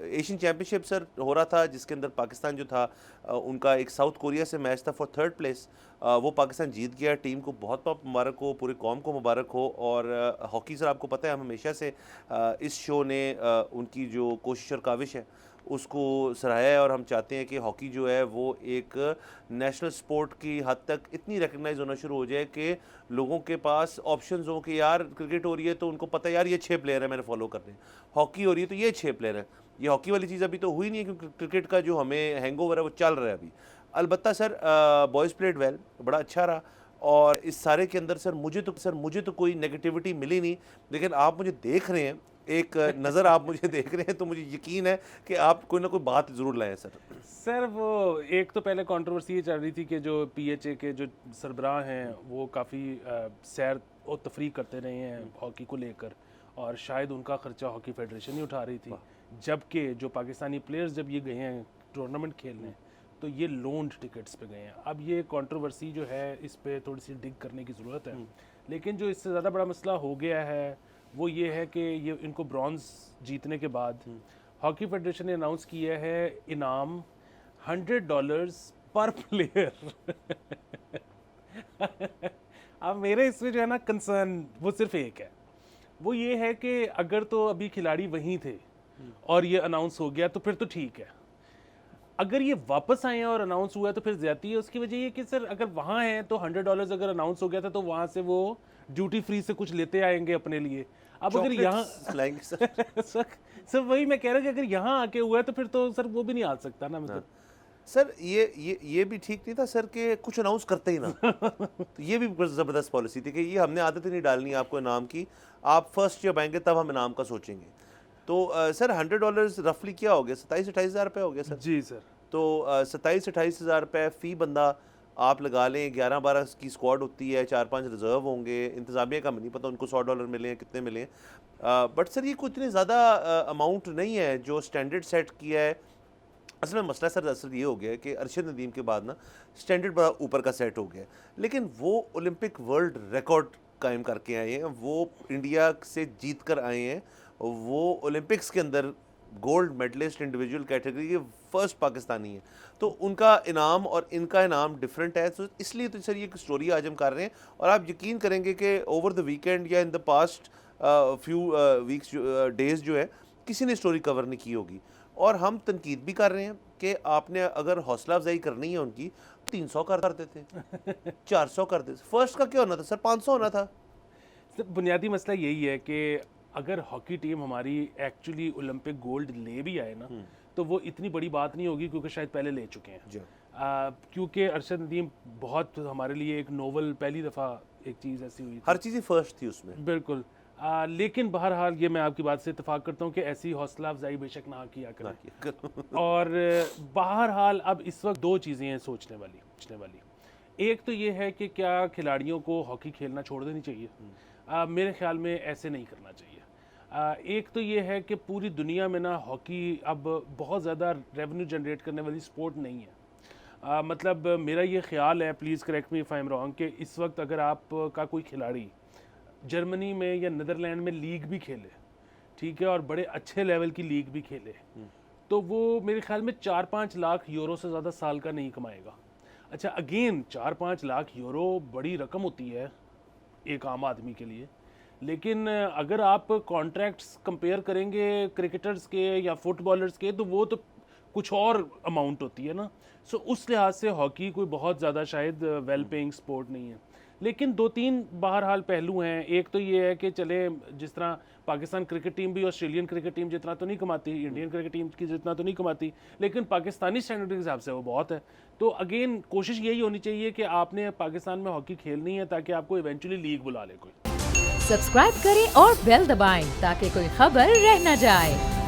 Asian championship sir हो रहा था, जिसके अंदर पाकिस्तान जो था उनका एक साउथ कोरिया से मैच था फॉर थर्ड प्लेस। वो पाकिस्तान जीत गया। टीम को बहुत बहुत मुबारक हो, पूरी कौम को मुबारक हो। और हॉकी सर आपको पता है, हम हमेशा से इस शो ने उनकी जो कोशिश और काविश है उसको सराहा है, और हम चाहते हैं कि हॉकी जो है वो एक नेशनल स्पोर्ट की हद तक इतनी रिकग्नाइज होना शुरू हो जाए कि लोगों के पास ऑप्शंस हो कि यार क्रिकेट हो रही है तो उनको पता है यार ये 6 प्लेयर है मैंने फॉलो करने हैं, हॉकी हो रही है तो ये 6 प्लेयर है। ये हॉकी वाली चीज़ अभी तो हुई नहीं है, क्योंकि क्रिकेट का जो हमें हैंगओवर है वो चल रहा है अभी। अलबत्ता सर बॉयज़ प्लेड वेल, बड़ा अच्छा रहा। और इस सारे के अंदर सर मुझे तो कोई नेगेटिविटी मिली नहीं, लेकिन आप मुझे देख रहे हैं, एक नज़र आप मुझे देख रहे हैं, तो मुझे यकीन है कि आप कोई ना कोई बात ज़रूर लाएँ सर। सर वो एक तो पहले कंट्रोवर्सी ये चल रही थी कि जो पीएचए के जो सरबराह हैं वो काफ़ी सैर और तफरीक करते रहे हैं हॉकी को लेकर, और शायद उनका खर्चा हॉकी फेडरेशन ही उठा रही थी, जबकि जो पाकिस्तानी प्लेयर्स जब ये गए हैं टूर्नामेंट खेलने तो ये लोन्ड टिकट्स पे गए हैं। अब ये कंट्रोवर्सी जो है इस पे थोड़ी सी डिग करने की ज़रूरत है, लेकिन जो इससे ज़्यादा बड़ा मसला हो गया है वो ये है कि ये इनको ब्रॉन्ज जीतने के बाद हॉकी फेडरेशन ने अनाउंस किया है इनाम $100 पर प्लेयर। अब मेरे इसमें जो है ना कंसर्न वो सिर्फ एक है, वो ये है कि अगर तो अभी खिलाड़ी वहीं थे और ये अनाउंस हो गया तो फिर तो ठीक है, अगर ये वापस आए हैं और अनाउंस हुआ है तो फिर ज्यादती है। उसकी वजह ये कि सर अगर वहाँ हैं तो $100 अगर अनाउंस हो गया था तो वहाँ से वो ड्यूटी फ्री से कुछ लेते आएंगे अपने लिए। अब अगर यहाँ सर वही मैं कह रहा हूँ कि अगर यहाँ आके हुआ है तो फिर तो सर वो भी नहीं आ सकता ना, मतलब सर ये भी ठीक नहीं था सर कि कुछ अनाउंस करते ही ना। तो ये भी ज़बरदस्त पॉलिसी थी कि ये हमने आदत ही नहीं डालनी आपको इनाम की, आप फर्स्ट जब आएंगे तब हम इनाम का सोचेंगे। तो सर $100 रफली क्या हो गया, 27-28 हज़ार रुपये हो गया सर। जी सर। तो 27-28 हज़ार रुपये फ़ी बंदा आप लगा लें, 11-12 की स्क्वाड होती है, 4-5 रिजर्व होंगे, इंतज़ामिया का नहीं पता उनको $100 मिले हैं कितने मिले हैं। बट सर ये कोई इतनी ज़्यादा अमाउंट नहीं है जो स्टैंडर्ड सेट किया है। असल में मसला सर असल ये हो गया है कि अरशद नदीम के बाद ना स्टैंडर्ड बड़ा ऊपर का सेट हो गया है, लेकिन वो ओलंपिक वर्ल्ड रिकॉर्ड कायम करके आए हैं, वो इंडिया से जीत कर आए हैं, वो ओलंपिक्स के अंदर गोल्ड मेडलिस्ट इंडिविजुअल कैटेगरी के फर्स्ट पाकिस्तानी है। तो उनका इनाम और इनका इनाम डिफरेंट है, तो इसलिए तो सर ये स्टोरी आज हम कर रहे हैं। और आप यकीन करेंगे कि ओवर द वीकेंड या in the past few weeks days जो है किसी ने स्टोरी कवर नहीं की होगी, और हम तनकीद भी कर रहे हैं कि आपने अगर हौसला अफजाई करनी है उनकी 300 कर देते, 400 कर देते। फर्स्ट का क्या होना था सर, 500 होना था। बुनियादी मसला यही है कि अगर हॉकी टीम हमारी एक्चुअली ओलंपिक गोल्ड ले भी आए ना तो वो इतनी बड़ी बात नहीं होगी, क्योंकि शायद पहले ले चुके हैं। क्योंकि अरशद नदीम बहुत हमारे लिए एक नोवल, पहली दफ़ा एक चीज़ ऐसी हुई, हर चीज़ फर्स्ट थी उसमें, बिल्कुल। लेकिन बहरहाल ये मैं आपकी बात से इत्तेफाक करता हूँ कि ऐसी हौसला अफजाई बेशक ना किया करें। और बहरहाल अब इस वक्त दो चीज़ें हैं सोचने वाली। एक तो ये है कि क्या खिलाड़ियों को हॉकी खेलना छोड़ देनी चाहिए? मेरे ख्याल में ऐसे नहीं करना चाहिए। एक तो ये है कि पूरी दुनिया में ना हॉकी अब बहुत ज़्यादा रेवेन्यू जनरेट करने वाली स्पोर्ट नहीं है। मतलब मेरा ये ख्याल है, please correct me if I am wrong, कि इस वक्त अगर आपका कोई खिलाड़ी जर्मनी में या नीदरलैंड में लीग भी खेले, ठीक है, और बड़े अच्छे लेवल की लीग भी खेले, तो वो मेरे ख्याल में 4-5 लाख यूरो से ज़्यादा साल का नहीं कमाएगा। अच्छा, अगेन 4-5 लाख यूरो बड़ी रकम होती है एक आम आदमी के लिए, लेकिन अगर आप कॉन्ट्रैक्ट्स कंपेयर करेंगे क्रिकेटर्स के या फुटबॉलर्स के, तो वो तो कुछ और अमाउंट होती है ना। सो उस लिहाज से हॉकी कोई बहुत ज़्यादा शायद वेल पेइंग स्पोर्ट नहीं है। लेकिन 2-3 बहरहाल पहलू हैं। एक तो ये है कि चले, जिस तरह पाकिस्तान क्रिकेट टीम भी ऑस्ट्रेलियन क्रिकेट टीम जितना तो नहीं कमाती, इंडियन क्रिकेट टीम की जितना तो नहीं कमाती, लेकिन पाकिस्तानी स्टैंडर्ड के हिसाब से वो बहुत है। तो अगेन कोशिश यही होनी चाहिए कि आपने पाकिस्तान में हॉकी खेलनी है ताकि आपको इवेंचुअली लीग बुला ले कोई। सब्सक्राइब करें और बेल दबाएं ताकि कोई खबर रह न जाए।